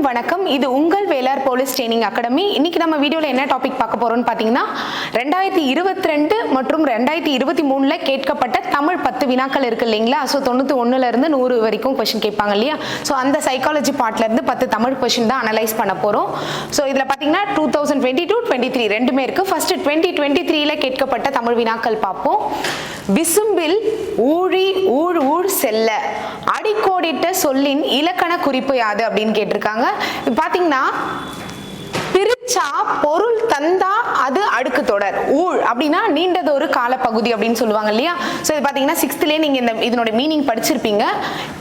வணக்கம். இது உங்கள் வேளார் போலீஸ் ட்ரெயினிங் அகாடமி. இன்னைக்கு நம்ம வீடியோல என்ன டாபிக் பார்க்க போறோம்னு பாத்தீங்கன்னா 2022 மற்றும் 2023ல கேட்கப்பட்ட தமிழ் 10 வினாக்கள் இருக்கு இல்லைங்களா? ஸோ 91ல இருந்து 100 வரைக்கும் கொஸ்டின் கேட்பாங்க இல்லையா? ஸோ அந்த சைக்காலஜி பார்ட்ல இருந்து 10 தமிழ் கொஸ்டின் தான் அனலைஸ் பண்ண போறோம். ஸோ இதுல பாத்தீங்கன்னா 2022-23 ரெண்டுமே இருக்கு. ஃபர்ஸ்ட் 2023ல கேட்கப்பட்ட தமிழ் வினாக்கள் பார்ப்போம். விசும்பில் ஊழி ஊழ் ஊழ் செல்ல அடிக்கோடிட்ட சொல்லின் இலக்கண குறிப்பு யாது அப்படின்னு கேட்டிருக்காங்க. பாத்தீங்கன்னா பிரிச்சா பொருள் தந்தா அது அடுக்கு தொடர். ஊழ் அப்படின்னா நீண்டது ஒரு காலப்பகுதி அப்படின்னு சொல்லுவாங்க இல்லையா? ஸோ இது பாத்தீங்கன்னா 6th நீங்க இதனோட மீனிங் படிச்சிருப்பீங்க.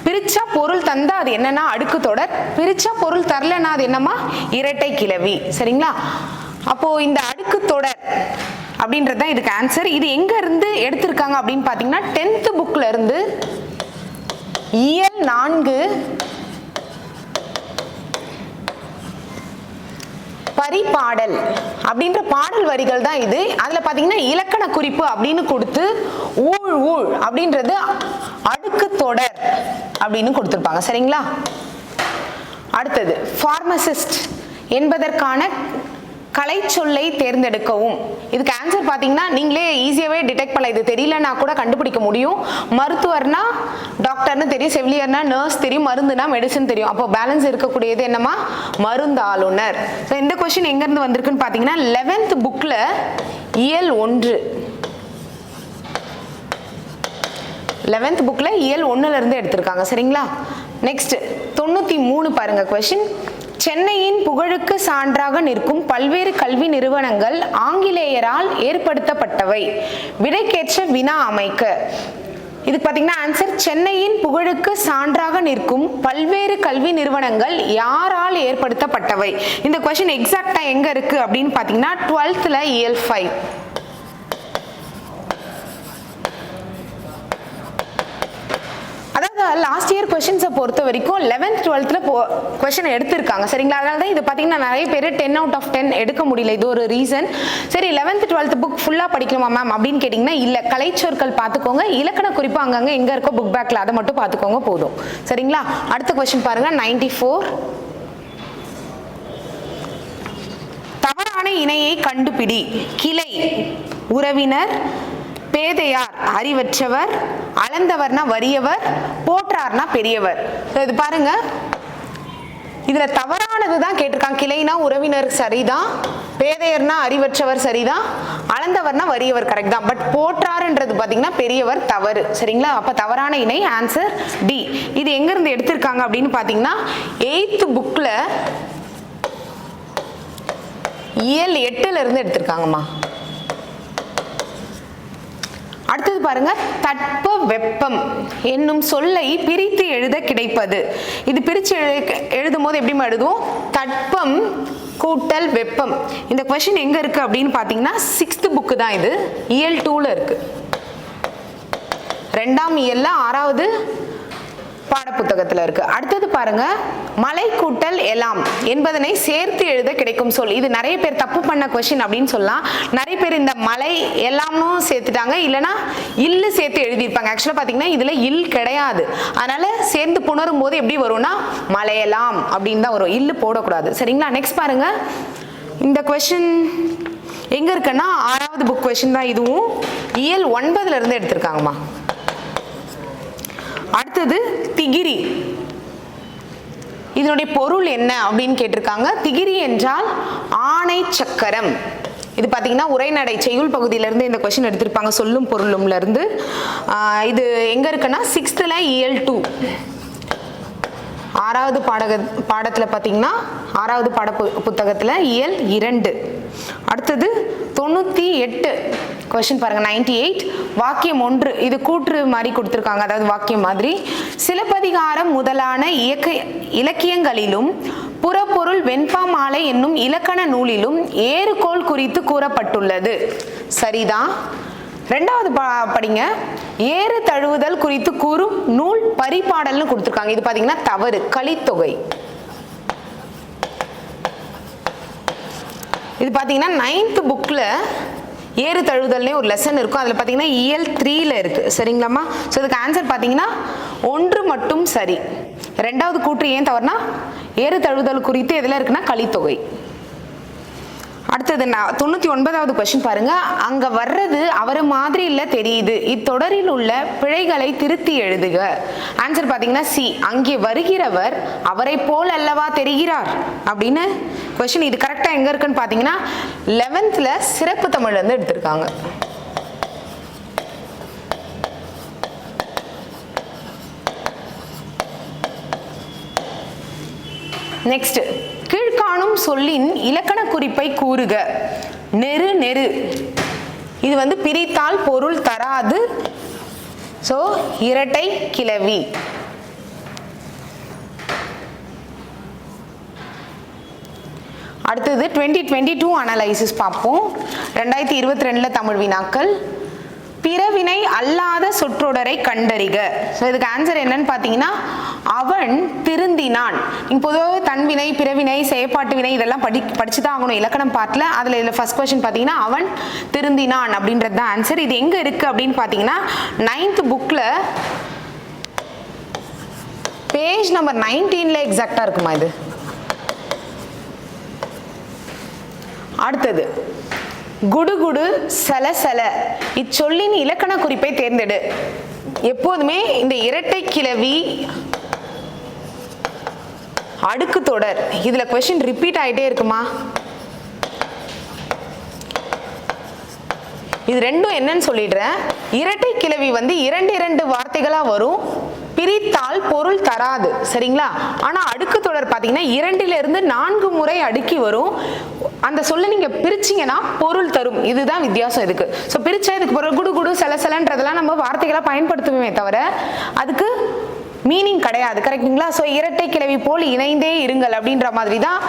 பிரிச்சா பொருள் தந்தா அது என்னன்னா அடுக்கு தொடர், பிரிச்சா பொருள் தரலன்னா அது என்னமா இரட்டை கிளவி. சரிங்களா? அப்போ இந்த அடுக்கு தொடர் அப்படின்றதுதான் இதுக்கு ஆன்சர். இது எங்க இருந்து எடுத்திருக்காங்க அப்படின்னு பாத்தீங்கன்னா 10th புக்ல இருந்து இயல் 4 பரிபாடல் அப்படின்ற பாடல் வரிகள் தான் இது. அதுல பாத்தீங்கன்னா இலக்கண குறிப்பு அப்படின்னு கொடுத்து ஊழ் ஊழ் அப்படின்றது அடுக்கு தொடர் அப்படின்னு கொடுத்திருப்பாங்க. சரிங்களா? அடுத்தது பார்மசிஸ்ட் என்பதற்கான கலை சொல்லை தேர்ந்தெடுக்கவும். இதுக்கு ஆன்சர் பாத்தீங்கன்னா நீங்களே ஈஸியாவே டிடெக்ட் பண்ணலாம். இது தெரியலன்னா கூட கண்டுபிடிக்க முடியும். மருத்துவர்னா டாக்டர்னு தெரியும், செவிலியர்னா நர்ஸ் தெரியும், மருந்துனா மெடிசன் தெரியும். அப்போ பேலன்ஸ் இருக்கக்கூடியது என்னமா? மருந்தாளுநர். ஸோ இந்த கொஸ்டின் எங்க இருந்து வந்திருக்குன்னு பாத்தீங்கன்னா 11th புக்ல இயல் 1 11th புக்ல இயல் 1ல இருந்து எடுத்திருக்காங்க. சரிங்களா? நெக்ஸ்ட் 93 பாருங்க கொஸ்டின். சென்னையின் புகழுக்கு சான்றாக நிற்கும் பல்வேறு கல்வி நிறுவனங்கள் ஆங்கிலேயரால் ஏற்படுத்தப்பட்டவை. விடைக்கேற்ற வினா அமைக்க. இதுக்கு பாத்தீங்கன்னா ஆன்சர் சென்னையின் புகழுக்கு சான்றாக நிற்கும் பல்வேறு கல்வி நிறுவனங்கள் யாரால் ஏற்படுத்தப்பட்டவை. இந்த கொஸ்டின் எக்ஸாக்டா எங்க இருக்கு அப்படின்னு பாத்தீங்கன்னா 12th இயல் 5. லாஸ்ட் இயர் கொஸ்டின்ஸை பொறுத்த வரைக்கும் 11th 12th கொஸ்டின் எடுத்திருக்காங்க. சரிங்களா? அதனால தான் இது பார்த்தீங்கன்னா நிறைய பேர் 10 out of 10 எடுக்க முடியல. இது ஒரு ரீசன். சரி 11th 12th புக் ஃபுல்லாக படிக்கணுமா மேம் அப்படின்னு கேட்டிங்கன்னா இல்லை, கலைச்சொற்கள் பார்த்துக்கோங்க, இலக்கண குறிப்பு அங்கங்கே எங்கே இருக்கோ புக் பேக்கில் அதை மட்டும் பார்த்துக்கோங்க போதும். சரிங்களா? அடுத்த கொஸ்டின் பாருங்க 94. தவறான இணையை கண்டுபிடி. கிளை உறவினர், பேதையார் அறிவற்றவர், அளந்தவர்னா வறியவர், போற்றார்னா பெரியவர். இது பாருங்க, இதுல தவறானது தான் கேட்டிருக்காங்க. கிளைனா உறவினர் சரிதான், பேதையர்னா அறிவற்றவர் சரிதான், அளந்தவர்னா வறியவர் கரெக்ட் தான். பட் போற்றார்ன்றது பாத்தீங்கன்னா பெரியவர் தவறு. சரிங்களா? அப்ப தவறான இணை ஆன்சர் டி. இது எங்க இருந்து எடுத்திருக்காங்க அப்படின்னு பாத்தீங்கன்னா 8th புக்ல இயல் 8ல இருந்து எடுத்திருக்காங்கம்மா. அடுத்தது பாருங்க, தட்ப வெப்பம் என்னும் சொல்லை பிரித்து எழுத கிடைப்பது. இது பிரிச்சு எழுதும் போது எப்படி எழுதுவோம்? தட்பம் கூட்டல் வெப்பம். இந்த கொஸ்டின் எங்க இருக்கு அப்படின்னு பாத்தீங்கன்னா 6th புக் தான். இது இயல் 2ல இருக்கு. 2ஆம் இயல்ல 6வது பாடப்புத்தகத்துல இருக்கு. அடுத்தது பாருங்க, மலை கூட்டல் எலாம் என்பதனை சேர்த்து எழுத கிடைக்கும் சொல். இது நிறைய பேர் தப்பு பண்ண கொஸ்டின் அப்படின்னு சொல்லலாம். நிறைய பேர் இந்த மலை எல்லாம்னும் சேர்த்துட்டாங்க, இல்லைன்னா இல்லு சேர்த்து எழுதியிருப்பாங்க. ஆக்சுவலா பாத்தீங்கன்னா இதுல இல் கிடையாது. அதனால சேர்ந்து புணரும் போது எப்படி வரும்னா மலையலாம் அப்படின்னு தான் வரும், இல்லு போடக்கூடாது. சரிங்களா? நெக்ஸ்ட் பாருங்க, இந்த கொஸ்டின் எங்க இருக்குன்னா 6வது புக் கொஸ்டின் தான். இதுவும் இயல் 9ல இருந்து எடுத்திருக்காங்கம்மா. அடுத்தது திகிரி. இதனுடைய பொருள் என்ன அப்படின்னு கேட்டிருக்காங்க. திகிரி என்றால் ஆணை சக்கரம். இது பாத்தீங்கன்னா உரைநடை செய்யுள் பகுதியில இருந்து இந்த கொஸ்டின் எடுத்திருப்பாங்க, சொல்லும் பொருளும்ல இருந்து. இது எங்க இருக்குன்னா 6th இயல் 2 6வது பாடத்துல பாத்தீங்கன்னா 6வது பாட புத்தகத்துல இயல் 2. அடுத்தது 98 கொஸ்டின் பாருங்க 98. வாக்கியம் 1 இது கூற்று மாதிரி கொடுத்திருக்காங்க, அதாவது வாக்கியம் மாதிரி. சிலப்பதிகாரம் முதலான இலக்கியங்களிலும் புறப்பொருள் வெண்பா மாலை என்னும் இலக்கண நூலிலும் ஏறுகோள் குறித்து கூறப்பட்டுள்ளது. சரிதான். 2வது படிங்க, ஏறு தழுவுதல் குறித்து கூறும் நூல் பரிபாடல்னு கொடுத்திருக்காங்க. இது பாத்தீங்கன்னா தவறு, கலித்தொகை. இது பாத்தீங்கன்னா 9th புக்ல ஏறு தழுவுதல்னே ஒரு லெசன் இருக்கும். அதுல பாத்தீங்கன்னா இயல் 3ல இருக்கு. சரிங்களாமா? ஸோ இதுக்கு ஆன்சர் பாத்தீங்கன்னா 1 மட்டும் சரி. 2வது கூற்று ஏன் தவறுனா ஏறு தழுவுதல் குறித்து எதுல இருக்குன்னா கலித்தொகை. அடுத்தது 99வது கொஸ்டின் பாருங்க. அங்க வர்றது அவரை மாதிரி இல்ல தெரியுது, இத்தொடரில் உள்ள பிழைகளை திருத்தி எழுதுக. ஆன்சர் பாத்தீங்கன்னா சி, அங்கே வருகிறவர் அவரை போல் அல்லவா தெரிகிறார் அப்படின்னு கொஸ்டின். இது கரெக்டா எங்க இருக்குன்னு பாத்தீங்கன்னா 11th சிறப்பு தமிழ்ல இருந்து எடுத்திருக்காங்க. நெக்ஸ்ட், கீழ்காணும் சொல்லின் இலக்கண குறிப்பை கூறுக. நெரு நெரு, இது வந்து பிரித்தால் பொருள் தராது, சோ இரட்டை கிளவி. அடுத்தது 2022 அனலைசிஸ் பார்ப்போம். 2022 தமிழ் வினாக்கள். பிறவினை அல்லாத சொற்றொடரை கண்டறிக. ஸோ இதுக்கு ஆன்சர் என்னன்னு பார்த்தீங்கன்னா அவன் திருந்தினான். நீங்க பொதுவாக தன்வினை, பிறவினை, செயற்பாட்டு வினை இதெல்லாம் படிச்சு தான் ஆகணும் இலக்கணம் பார்ட்ல. அதில் இதில் ஃபர்ஸ்ட் கொஸ்டின் பார்த்தீங்கன்னா அவன் திருந்தினான் அப்படின்றது தான் ஆன்சர். இது எங்கே இருக்கு அப்படின்னு பார்த்தீங்கன்னா 9th புக்கில் பேஜ் நம்பர் 19ல எக்ஸாக்டாக இருக்குமா இது. அடுத்தது குடுகுடு சலசல, இச்சொல்லின் இலக்கண குறிப்பை தேர்ந்தெடு. எப்போதுமே இந்த இரட்டை கிளவி அடுக்கு தொடர் இதுல क्वेश्चन ரிப்பீட் ஆயிட்டே இருக்குமா? இது ரெண்டும் என்னன்னு சொல்லிடுறேன். இரட்டை கிளவி வந்து இரண்டு வார்த்தைகளா வரும், பிரித்தால் பொருள் தராது, சரிங்களா? ஆனா அடுக்கு தொடர் பாத்தீங்கன்னா 2லிருந்து 4 முறை அடுக்கி வரும். அந்த சொல்ல நீங்க பிரிச்சீங்கன்னா பொருள் தரும். இதுதான் வித்தியாசம் இதுக்கு. ஸோ பிரிச்சா இதுக்கு பொருள் குடு குடு சலசலன்றதெல்லாம் நம்ம வார்த்தைகளா பயன்படுத்துவோமே தவிர அதுக்கு மீனிங் கிடையாது, கரெக்டுங்களா? ஸோ இரட்டை கிளவி போல் இணைந்தே இருங்கள் அப்படின்ற மாதிரி தான்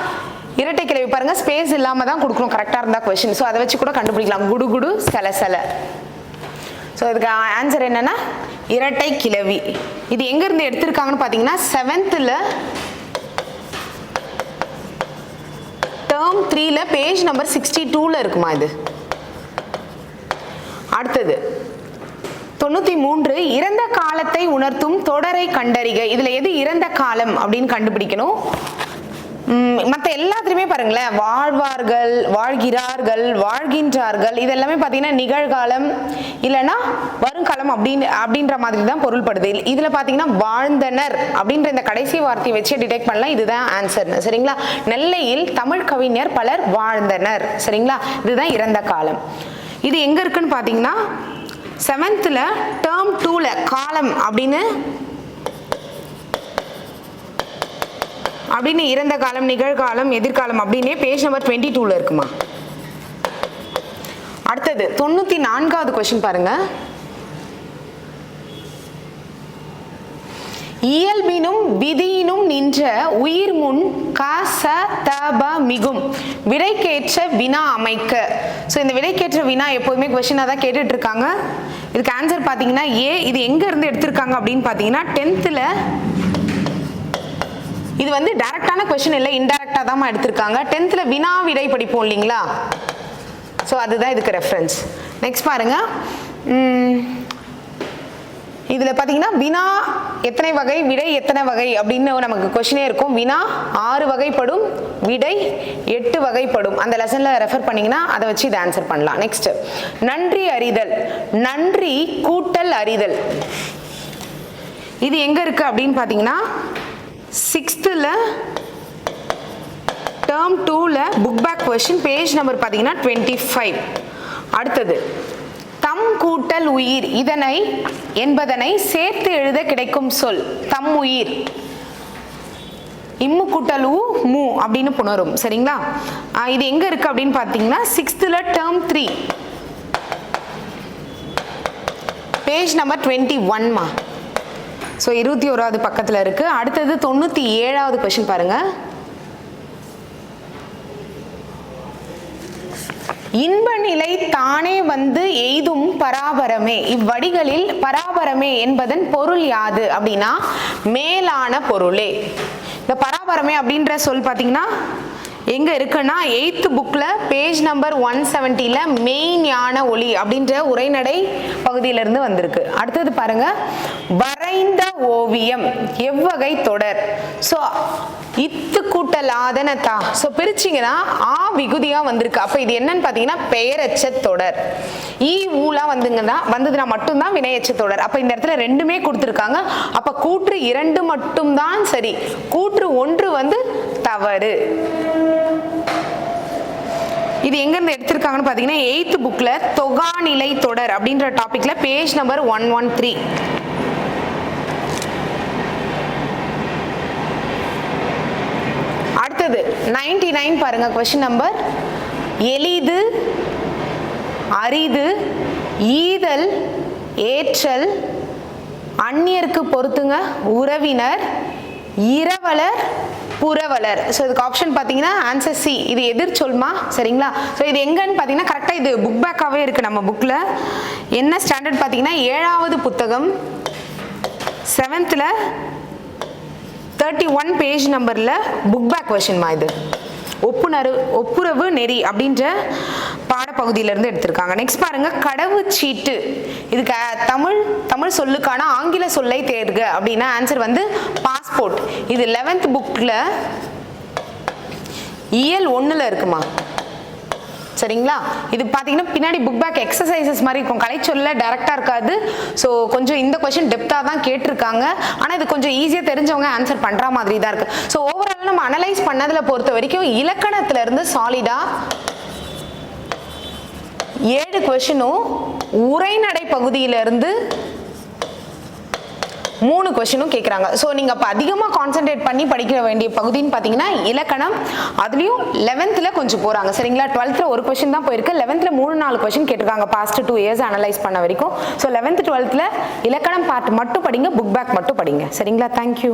இரட்டை கிளவி. பாருங்க ஸ்பேஸ் இல்லாம தான் கொடுக்கணும் கரெக்டா இருந்தா கொஸ்டின். ஸோ அதை வச்சு கூட கண்டுபிடிக்கலாம், குடு குடு சலசல. ஸோ இதுக்கு ஆன்சர் என்னன்னா இரட்டை கிளவி. இது எங்க இருந்து எடுத்திருக்காங்கன்னு பாத்தீங்கன்னா 7th டேர்ம் 3ல பேஜ் நம்பர் 62ல இருக்குமா இது. அடுத்தது 93 இறந்த காலத்தை உணர்த்தும் தொடரை கண்டறிக. இதுல எது இறந்த காலம் அப்படின்னு கண்டுபிடிக்கணும். மற்ற எல்லாத்துலயுமே பாருங்களேன், வாழ்வார்கள், வாழ்கிறார்கள், வாழ்கின்றார்கள், இதெல்லாமே பாத்தீங்கன்னா நிகழ்காலம் இல்லைன்னா வருங்காலம் அப்படின்ற மாதிரி தான் பொருள்படுது. இதுல பாத்தீங்கன்னா வாழ்ந்தனர் அப்படின்ற இந்த கடைசி வார்த்தையை வச்சு டிடெக்ட் பண்ணலாம். இதுதான் ஆன்சர், சரிங்களா? நெல்லையில் தமிழ் கவிஞர் பலர் வாழ்ந்தனர், சரிங்களா? இதுதான் இறந்த காலம். இது எங்க இருக்குன்னு பாத்தீங்கன்னா 7th டேர்ம் 2ல காலம் அப்படின்னு இறந்த காலம், நிகழ்காலம், எதிர்காலம் அப்படின்னே பேஜ் நம்பர் 22ல இருக்குமா. அடுத்தது 94வது கொஸ்டின் பாருங்க. இயல்பினும் விதியினும் நின்ற உயிர் முன் மிகும் விடைக்கேற்ற வினா அமைக்க. ஸோ இந்த விடைக்கேற்ற வினா எப்போதுமே கொஸ்டினாக தான் கேட்டுட்டு இருக்காங்க. இதுக்கு ஆன்சர் பார்த்தீங்கன்னா ஏ. இது எங்க இருந்து எடுத்திருக்காங்க அப்படின்னு பார்த்தீங்கன்னா 10th இது வந்து டைரக்டான கொஸ்டின் இல்லை, இன்டைரக்டா தான் எடுத்திருக்காங்க. 10th வினா விடை படிப்போம் இல்லைங்களா? ஸோ அதுதான் இதுக்கு ரெஃபரன்ஸ். நெக்ஸ்ட் பாருங்க, இதுல பாத்தீங்கன்னா வினா எத்தனை வகை, விடை எத்தனை வகை அப்படின்னு நமக்கு கொஸ்டினே இருக்கும். வினா 6 வகைப்படும், விடை 8 வகைப்படும். அந்த லெசன்ல ரெஃபர் பண்ணீங்கன்னா அதை வச்சு இதை ஆன்சர் பண்ணலாம். நெக்ஸ்ட் நன்றி அறிதல், நன்றி கூட்டல் அறிதல். இது எங்க இருக்கு அப்படின்னு பாத்தீங்கன்னா 6th டேர்ம் 2ல book back question page number பாத்தீங்கன்னா 25. அடுத்தது தம் கூட்டல் உயிர் இதனை என்பதனை சேர்த்து எழுத கிடைக்கும் சொல் தம் உயிர். இம்மு கூட்டல் உ மு அப்படின்னு புணரும், சரிங்களா? இது எங்க இருக்கு அப்படின்னு பாத்தீங்கன்னா 6th டேர்ம் 3 பேஜ் நம்பர் 21மா. ஸோ 21வது பக்கத்துல இருக்கு. அடுத்தது 97வது கொஸ்டின் பாருங்க. இன்ப நிலை தானே வந்து எய்தும் பராபரமே, இவ்வடிகளில் பராபரமே என்பதன் பொருள் யாது அப்படின்னா மேலான பொருளே. இந்த பராபரமே அப்படின்ற சொல் பாத்தீங்கன்னா எங்க இருக்குன்னா 8th புக்ல பேஜ் நம்பர் 170ல மெய்ஞான ஒளி அப்படின்ற உரைநடை பகுதியிலிருந்து வந்திருக்கு. அடுத்தது பாருங்க, வரைந்த ஓவியம் எவ்வகை தொடர். ஸோ இத்து கூட்டல் ஆதன தா, ஸோ பிரிச்சிங்கன்னா ஆ விகுதியா வந்திருக்கு. அப்போ இது என்னன்னு பார்த்தீங்கன்னா பெயரெச்ச தொடர். ஊலாம் வந்ததுன்னா மட்டும்தான் வினையெச்ச தொடர். அப்போ இந்த இடத்துல ரெண்டுமே கொடுத்துருக்காங்க. அப்போ கூற்று 2 மட்டும்தான் சரி, கூற்று 1 தவறு. இது எங்க இருந்து எடுத்திருக்காங்கன்னு பாத்தீங்கன்னா 8th புக்ல தொகாநிலை தொடர் அப்படின்ற டாபிக்ல பேஜ் நம்பர் 113. அடுத்தது 99 பாருங்க, கொஸ்டின் நம்பர். எளிது, அரிது, ஈதல், ஏற்றல், அந்நியருக்கு பொறுத்துங்க, உறவினர், இரவலர், புறவலர். ஸோ இதுக்கு ஆப்ஷன் பார்த்தீங்கன்னா ஆன்சர் சி. இது எதிர் சொல்மா, சரிங்களா? ஸோ இது எங்கன்னு பார்த்தீங்கன்னா கரெக்டாக இது புக் பேக்காகவே இருக்குது நம்ம புக்கில். என்ன ஸ்டாண்டர்ட் பார்த்தீங்கன்னா 7வது புத்தகம் 7th 31 பேஜ் நம்பரில் புக் பேக் வெர்ஷன்மா. இது ஒப்புரவு நெறி அப்படின்ற பாடப்பகுதியிலிருந்து எடுத்திருக்காங்க. நெக்ஸ்ட் பாருங்க, கடவுச்சீட்டு. இதுக்கு தமிழ் சொல்லுக்கான ஆங்கில சொல்லை தேர்க அப்படின்னா ஆன்சர் பாஸ்போர்ட். இது 11th புக்ல இயல் 1ல இருக்குமா, சரிங்களா? இது பார்த்தீங்கன்னா பின்னாடி புக் பேக் எக்ஸசைசஸ் மாதிரி இருக்கும், கலைச்சொல்ல டைரக்டாக இருக்காது. ஸோ கொஞ்சம் இந்த கொஸ்டின் டெப்த்தாக தான் கேட்டிருக்காங்க. ஆனால் இது கொஞ்சம் ஈஸியாக தெரிஞ்சவங்க ஆன்சர் பண்ணுற மாதிரி தான் இருக்கு. ஸோ ஓவரால் நம்ம அனலைஸ் பண்ணதில் பொறுத்த வரைக்கும் இலக்கணத்துல இருந்து சாலிடா 7 கொஸ்டினும், உரைநடை பகுதியிலிருந்து 3 கொஸ்டினும் கேட்குறாங்க. ஸோ நீங்கள் அப்போ அதிகமாக கான்சென்ட்ரேட் பண்ணி படிக்க வேண்டிய பகுதின்னு பார்த்தீங்கன்னா இலக்கணம். அதுலேயும் 11th கொஞ்சம் போகிறாங்க, சரிங்களா? 12th ஒரு கொஸ்டின் தான் போயிருக்கு. 11th 3-4 கொஸ்டின் கேட்டிருக்காங்க பாஸ்ட் 2 years அனலைஸ் பண்ண வரைக்கும். ஸோ 11th 12th இலக்கணம் பார்ட் மட்டும் படிங்க, புக் பேக் மட்டும் படிங்க, சரிங்களா? தேங்க்யூ.